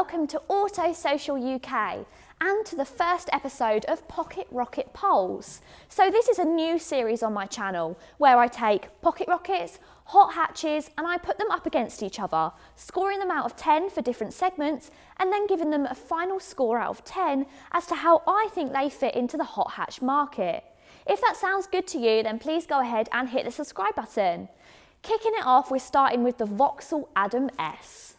welcome to Auto Social UK and to the first episode of Pocket Rocket Polls. So this is a new series on my channel where I take pocket rockets, hot hatches and I put them up against each other, scoring them out of 10 for different segments and then giving them a final score out of 10 as to how I think they fit into the hot hatch market. If that sounds good to you, then please go ahead and hit the subscribe button. Kicking it off, we're starting with the Vauxhall Adam S.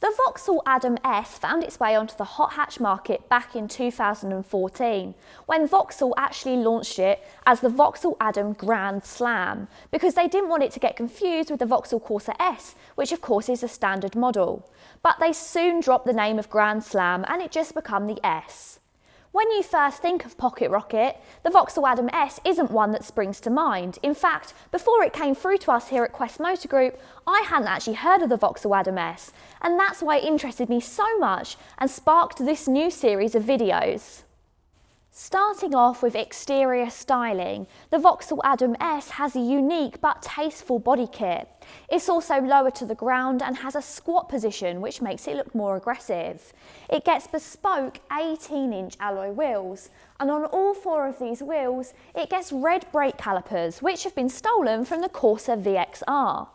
The Vauxhall Adam S found its way onto the hot hatch market back in 2014, when Vauxhall actually launched it as the Vauxhall Adam Grand Slam, because they didn't want it to get confused with the Vauxhall Corsa S, which of course is a standard model. But they soon dropped the name of Grand Slam and it just became the S. When you first think of Pocket Rocket, the Vauxhall Adam S isn't one that springs to mind. In fact, before it came through to us here at Quest Motor Group, I hadn't actually heard of the Vauxhall Adam S, and that's why it interested me so much and sparked this new series of videos. Starting off with exterior styling, the Vauxhall Adam S has a unique but tasteful body kit. It's also lower to the ground and has a squat position which makes it look more aggressive. It gets bespoke 18-inch alloy wheels, and on all four of these wheels it gets red brake calipers which have been stolen from the Corsa VXR.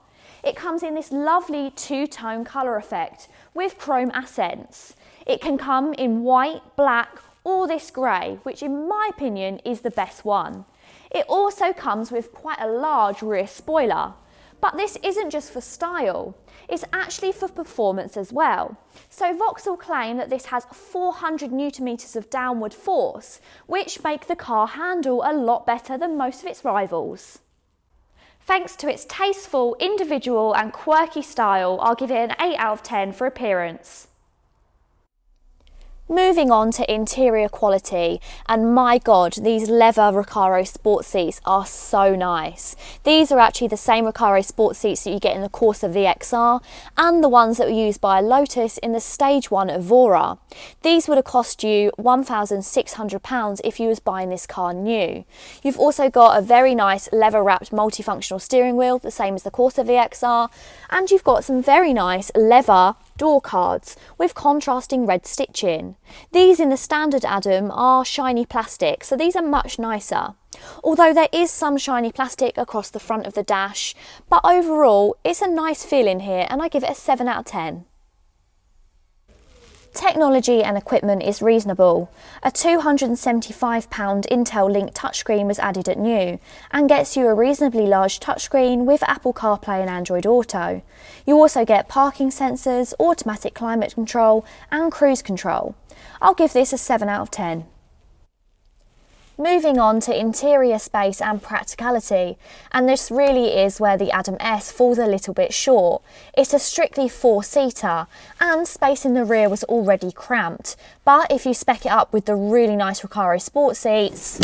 It comes in this lovely two-tone colour effect with chrome accents. It can come in white, black or this grey, which in my opinion is the best one. It also comes with quite a large rear spoiler. But this isn't just for style, it's actually for performance as well. So Vauxhall claim that this has 400 Nm of downward force, which make the car handle a lot better than most of its rivals. Thanks to its tasteful, individual and quirky style, I'll give it an 8 out of 10 for appearance. Moving on to interior quality, and my god, these leather Recaro sport seats are so nice. These are actually the same Recaro sport seats that you get in the Corsa VXR and the ones that were used by Lotus in the Stage 1 Evora. These would have cost you £1,600 if you was buying this car new. You've also got a very nice leather wrapped multifunctional steering wheel, the same as the Corsa VXR, and you've got some very nice leather door cards with contrasting red stitching. These in the standard Adam are shiny plastic, so these are much nicer. Although there is some shiny plastic across the front of the dash, but overall it's a nice feeling here and I give it a 7 out of 10. Technology and equipment is reasonable. A £275 Intel Link touchscreen was added at new and gets you a reasonably large touchscreen with Apple CarPlay and Android Auto. You also get parking sensors, automatic climate control and cruise control. I'll give this a 7 out of 10. Moving on to interior space and practicality, and this really is where the Adam S falls a little bit short. It's a strictly 4-seater and space in the rear was already cramped, but if you spec it up with the really nice Recaro sport seats,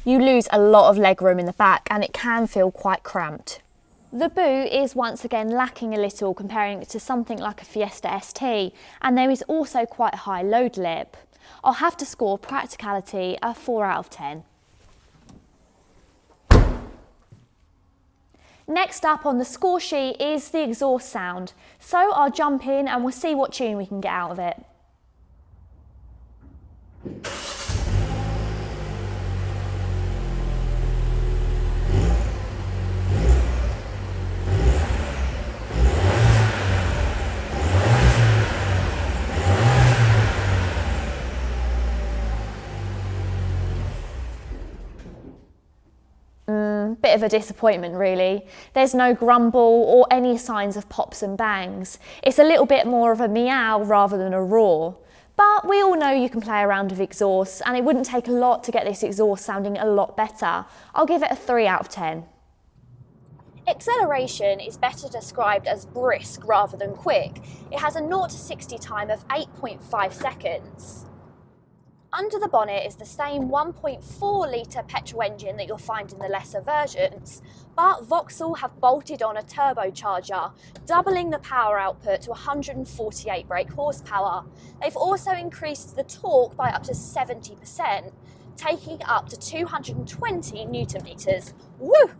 you lose a lot of legroom in the back and it can feel quite cramped. The boot is once again lacking a little comparing it to something like a Fiesta ST, and there is also quite a high load lip. I'll have to score practicality a 4 out of 10. Next up on the score sheet is the exhaust sound, so I'll jump in and we'll see what tune we can get out of it. Bit of a disappointment really. There's no grumble or any signs of pops and bangs. It's a little bit more of a meow rather than a roar. But we all know you can play around with exhausts and it wouldn't take a lot to get this exhaust sounding a lot better. I'll give it a 3 out of 10. Acceleration is better described as brisk rather than quick. It has a 0 to 60 time of 8.5 seconds. Under the bonnet is the same 1.4 litre petrol engine that you'll find in the lesser versions, but Vauxhall have bolted on a turbocharger, doubling the power output to 148 brake horsepower. They've also increased the torque by up to 70%, taking it up to 220 Newton meters. Woo!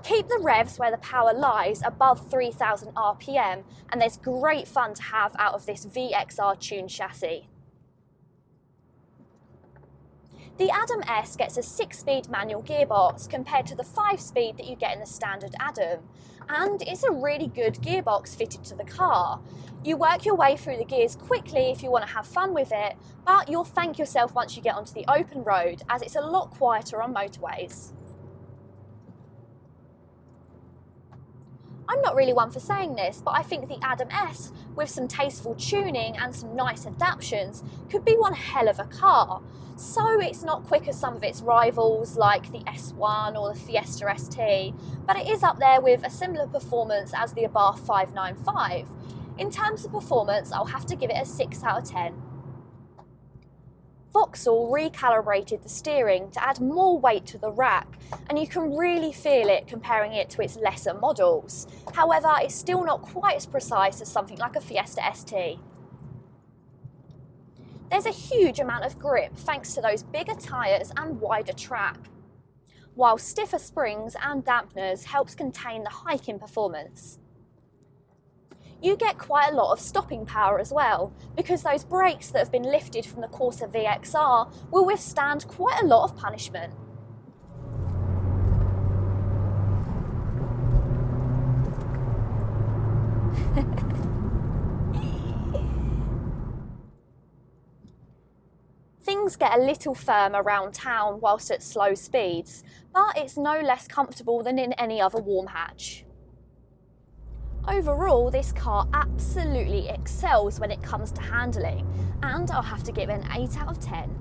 Keep the revs where the power lies above 3000 RPM, and there's great fun to have out of this VXR tuned chassis. The Adam S gets a 6-speed manual gearbox compared to the 5-speed that you get in the standard Adam, and it's a really good gearbox fitted to the car. You work your way through the gears quickly if you want to have fun with it, but you'll thank yourself once you get onto the open road, as it's a lot quieter on motorways. I'm not really one for saying this, but I think the Adam S, with some tasteful tuning and some nice adaptations, could be one hell of a car. So it's not quick as some of its rivals like the S1 or the Fiesta ST, but it is up there with a similar performance as the Abarth 595. In terms of performance, I'll have to give it a 6 out of 10. Vauxhall recalibrated the steering to add more weight to the rack, and you can really feel it comparing it to its lesser models. However, it's still not quite as precise as something like a Fiesta ST. There's a huge amount of grip thanks to those bigger tyres and wider track, while stiffer springs and dampeners helps contain the hike in performance. You get quite a lot of stopping power as well, because those brakes that have been lifted from the Corsa VXR will withstand quite a lot of punishment. Things get a little firm around town whilst at slow speeds, but it's no less comfortable than in any other warm hatch. Overall, this car absolutely excels when it comes to handling, and I'll have to give it an 8 out of 10.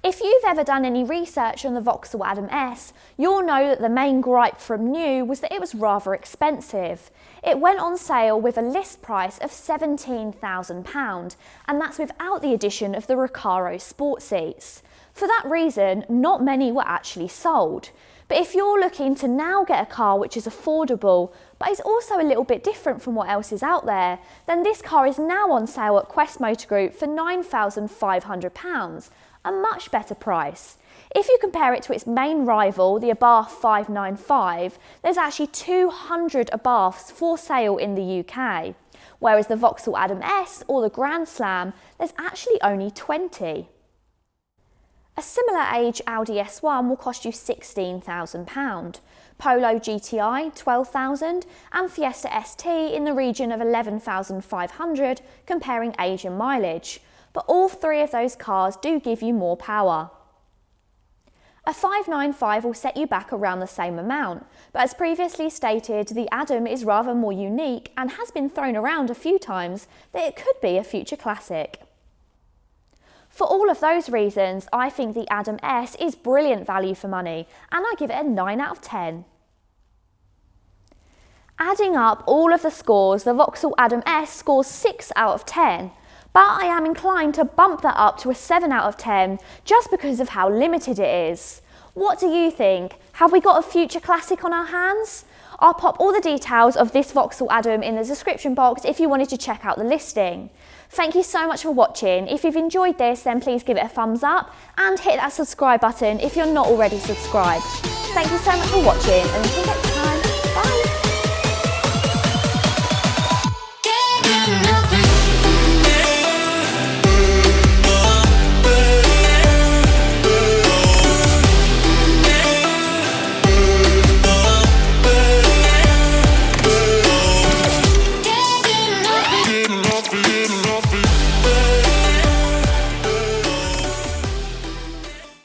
If you've ever done any research on the Vauxhall Adam S, you'll know that the main gripe from new was that it was rather expensive. It went on sale with a list price of £17,000, and that's without the addition of the Recaro sport seats. For that reason, not many were actually sold. But if you're looking to now get a car which is affordable, but is also a little bit different from what else is out there, then this car is now on sale at Quest Motor Group for £9,500, a much better price. If you compare it to its main rival, the Abarth 595, there's actually 200 Abarths for sale in the UK, whereas the Vauxhall Adam S or the Grand Slam, there's actually only 20. A similar age Audi S1 will cost you £16,000, Polo GTI £12,000 and Fiesta ST in the region of £11,500 comparing age and mileage, but all three of those cars do give you more power. A 595 will set you back around the same amount, but as previously stated, the Adam is rather more unique and has been thrown around a few times that it could be a future classic. For all of those reasons, I think the Adam S is brilliant value for money, and I give it a 9 out of 10. Adding up all of the scores, the Vauxhall Adam S scores 6 out of 10, but I am inclined to bump that up to a 7 out of 10 just because of how limited it is. What do you think? Have we got a future classic on our hands? I'll pop all the details of this Vauxhall Adam in the description box if you wanted to check out the listing. Thank you so much for watching. If you've enjoyed this, then please give it a thumbs up and hit that subscribe button if you're not already subscribed. Thank you so much for watching, and until next time.